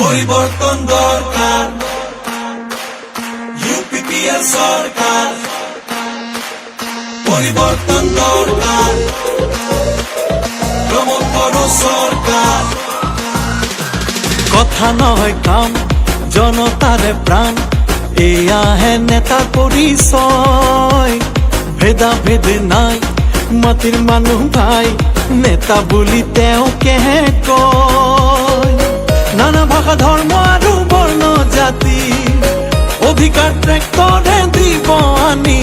পরিবর্তন দরকার ইউপিপিএল সরকার পরিবর্তন দরকার প্রমোদ করো সরকার কথা নয় কাম জনতার প্রাণ এয়া হে নেতার পরিচয় ভেদাভেদ নাই মাটিৰ মানুহ ভাই নেতা বুলি তেওঁকেহে কয় নানা ভাষা ধৰ্ম আৰু বৰ্ণ জাতি অধিকাৰ ট্ৰেক্টৰে দিব আনি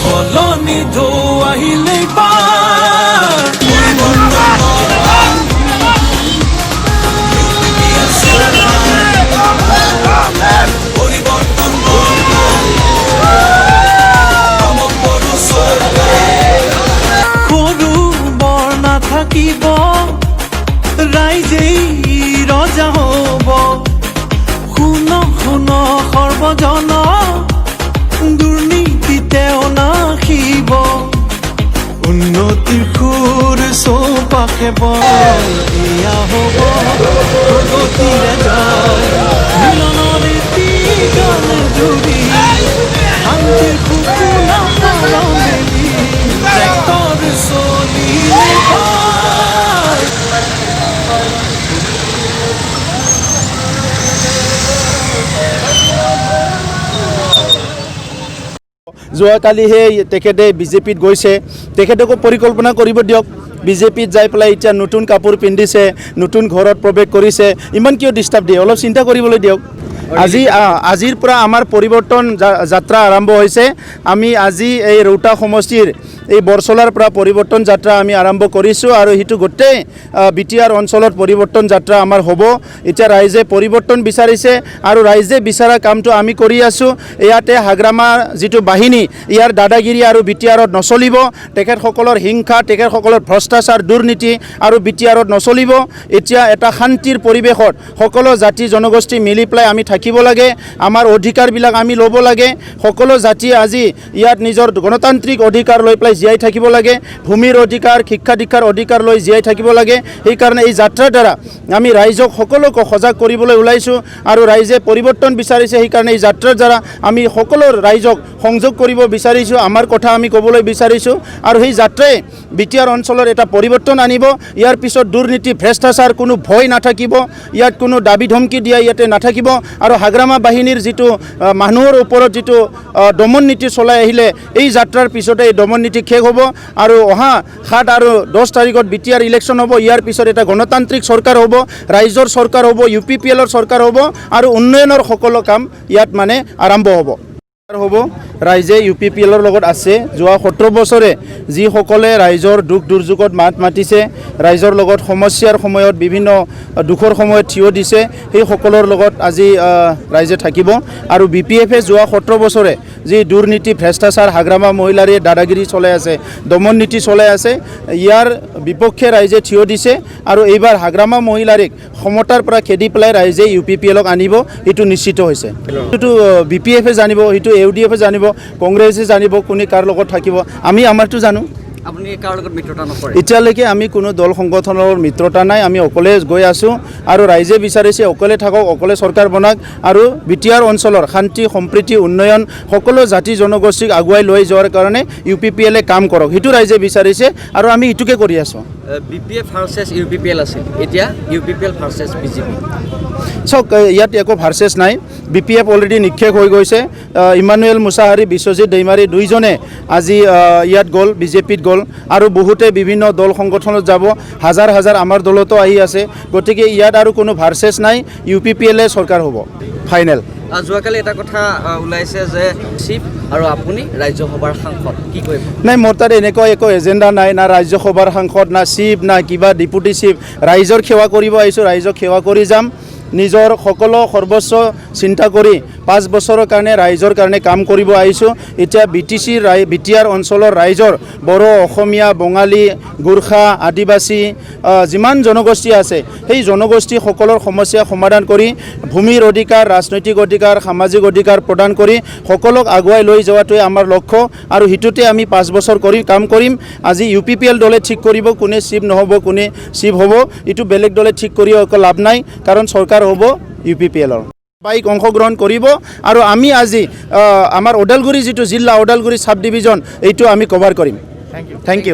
সলনি ঢৌ আহিলে পাৰ পৰিবৰ্তন দৰকাৰ প্ৰমোদ কৰো সৰকাৰ সৰু বৰ নাথাকিব ৰাইজেই ৰজা হ'ব শুন শুন সৰ্বজন দুৰ্নীতিতেও নাখিব উন্নতিৰ সুৰ চৌপাশে এয়া হ'ব প্ৰগতিৰে জয় মিলনৰে গানে জুৰি শান্তিৰ সুকুনা মেলি ট্ৰেক্টৰ চলিলে পাৰ যোৱাকালিহে তেখেতে বিজেপিত গৈছে তেখেতকো পৰিকল্পনা কৰিব দিয়ক বিজেপিত যাই পেলাই এতিয়া নতুন কাপোৰ পিন্ধিছে নতুন ঘৰত প্ৰৱেশ কৰিছে ইমান কিয় ডিষ্টাৰ্ব দিয়ে অলপ চিন্তা কৰিবলৈ দিয়ক আজিৰ পৰা আমাৰ পৰিৱৰ্তন যাত্ৰা আৰম্ভ হৈছে আমি আজি এই ৰৌতা সমষ্টিৰ এই বৰচলাৰ পৰা পৰিৱৰ্তন যাত্ৰা আমি আৰম্ভ কৰিছোঁ আৰু সেইটো গোটেই বিটিআৰ অঞ্চলত পৰিৱৰ্তন যাত্ৰা আমাৰ হ'ব এতিয়া ৰাইজে পৰিৱৰ্তন বিচাৰিছে আৰু ৰাইজে বিচৰা কামটো আমি কৰি আছোঁ ইয়াতে হাগ্ৰামাৰ যিটো বাহিনী ইয়াৰ দাদাগিৰি আৰু বিটিআৰত নচলিব তেখেতসকলৰ হিংসা তেখেতসকলৰ ভ্ৰষ্টাচাৰ দুৰ্নীতি আৰু বিটিআৰত নচলিব এতিয়া এটা শান্তিৰ পৰিৱেশত সকলো জাতি জনগোষ্ঠী মিলি পেলাই আমি থাকিব লাগে আমাৰ অধিকাৰবিলাক আমি ল'ব লাগে সকলো জাতি আজি ইয়াত নিজৰ গণতান্ত্ৰিক অধিকাৰ লৈ পেলাই জীয়াই থাকিব লাগে ভূমিৰ অধিকাৰ শিক্ষা দীক্ষাৰ অধিকাৰ লৈ জীয়াই থাকিব লাগে সেইকাৰণে এই যাত্ৰাৰ দ্বাৰা আমি ৰাইজক সকলোকে সজাগ কৰিবলৈ ওলাইছোঁ আৰু ৰাইজে পৰিৱৰ্তন বিচাৰিছে সেইকাৰণে এই যাত্ৰাৰ দ্বাৰা আমি সকলো ৰাইজক সংযোগ কৰিব বিচাৰিছোঁ আমাৰ কথা আমি ক'বলৈ বিচাৰিছোঁ আৰু সেই যাত্ৰাই বিটিআৰ অঞ্চলৰ এটা পৰিৱৰ্তন আনিব ইয়াৰ পিছত দুৰ্নীতি ভ্ৰষ্টাচাৰ কোনো ভয় নাথাকিব ইয়াত কোনো দাবী ধমকি দিয়া ইয়াতে নাথাকিব আৰু হাগ্ৰামা বাহিনীৰ যিটো মানুহৰ ওপৰত যিটো দমন নীতি চলাই আহিলে এই যাত্ৰাৰ পিছতে এই দমন নীতি শেষ হ'ব আৰু অহা 7 আৰু 10 তাৰিখত বিটিআৰ ইলেকশ্যন হ'ব ইয়াৰ পিছত এটা গণতান্ত্ৰিক চৰকাৰ হ'ব ৰাইজৰ চৰকাৰ হ'ব ইউপিপিএলৰ চৰকাৰ হ'ব আৰু উন্নয়নৰ সকলো কাম ইয়াত মানে আৰম্ভ হ'ব ৰাইজে ইউপিপিএলৰ লগত আছে যোৱা 17 বছৰে যিসকলে ৰাইজৰ দুখ দুৰ্যোগত মাত মাতিছে ৰাইজৰ লগত সমস্যাৰ সময়ত বিভিন্ন দুখৰ সময়ত থিয় দিছে সেই সকলৰ লগত আজি ৰাইজে থাকিব আৰু বিপিএফে যোৱা 17 বছৰে যি দুৰ্নীতি ভ্ৰষ্টাচাৰ হাগ্ৰামা মহিলাৰে দাদাগিৰি চলাই আছে দমন নীতি চলাই আছে ইয়াৰ বিপক্ষে ৰাইজে থিয় দিছে আৰু এইবাৰ হাগ্ৰামা মহিলাৰিক সমতাৰ পৰা খেদি পেলাই ৰাইজে ইউপিপিএলক আনিব এইটো নিশ্চিত হৈছে এইটো বিপিএফে জানিব এইটো ইউডিএফে জানিব কংগ্ৰেছে জানিব কোনে কাৰ লগত থাকিব আমি আমাৰটো জানো আপুনি কাৰ লগত মিত্ৰতা নকৰে এতিয়ালৈকে আমি কোনো দল সংগঠনৰ মিত্ৰতা নাই আমি অকলে গৈ আছোঁ আৰু ৰাইজে বিচাৰিছে অকলে থাকক অকলে চৰকাৰ বনাক আৰু বিটিআৰ অঞ্চলৰ শান্তি সম্প্ৰীতি উন্নয়ন সকলো জাতি জনগোষ্ঠীক আগুৱাই লৈ যোৱাৰ কাৰণে ইউপিপিএলে কাম কৰক সেইটো ৰাইজে বিচাৰিছে আৰু আমি ইটোকে কৰি আছোঁ বিপিএফ ভাৰ্চেছ ইউপিপিএল আছিল এতিয়া ইউপিপিএল ভাৰ্চেছ বিজেপি চাওক ইয়াত একো ভাৰ্চেছ নাই বিপিএফ অলৰেডি নিক্ষেপ হৈ গৈছে ইমানুৱেল মুছাহাৰী বিশ্বজিৎ দৈমাৰী দুইজনে আজি ইয়াত গ'ল বিজেপিত গ'ল আৰু বহুতে বিভিন্ন দল সংগঠনত যাব হাজাৰ হাজাৰ আমাৰ দলতো আহি আছে গতিকে ইয়াত আৰু কোনো ভাৰ্চেছ নাই ইউপিপিএলে চৰকাৰ হ'ব ফাইনেল যোৱাকালি এটা কথা ওলাইছে যে চিফ আৰু আপুনি ৰাজ্যসভাৰ সাংসদ কি কৰিব নাই মোৰ তাত এনেকুৱা একো এজেণ্ডা নাই না ৰাজ্যসভাৰ সাংসদ না চিফ না কিবা ডেপুটি চিফ ৰাইজৰ সেৱা কৰিব আহিছোঁ ৰাইজক সেৱা কৰি যাম নিজৰ সকলো সৰ্বস্ব চিন্তা কৰি 5 বছৰৰ কাৰণে ৰাইজৰ কাৰণে কাম কৰিব আহিছোঁ এতিয়া বিটিআৰ অঞ্চলৰ ৰাইজৰ বড়ো অসমীয়া বঙালী গোৰ্খা আদিবাসী যিমান জনগোষ্ঠী আছে সেই জনগোষ্ঠী সকলৰ সমস্যা সমাধান কৰি ভূমিৰ অধিকাৰ ৰাজনৈতিক অধিকাৰ সামাজিক অধিকাৰ প্ৰদান কৰি সকলক আগুৱাই লৈ যোৱাটোৱে আমাৰ লক্ষ্য আৰু হিতুতে আমি 5 বছৰ কৰি কাম কৰিম আজি ইউপিপিএল দলে ঠিক কৰিব কোনে চিফ নহ'ব কোনে চিফ হ'ব এটো বেলেগ দলে ঠিক কৰি একো লাভ নাই কাৰণ চৰকাৰ হ'ব UPPL-ৰ বাইক অংশগ্ৰহণ কৰিব আৰু আমি আজি আমাৰ ওদালগুৰি যিটো জিলা ওদালগুৰি সাব ডিভিজন এইটো আমি কভাৰ কৰিম। Thank U.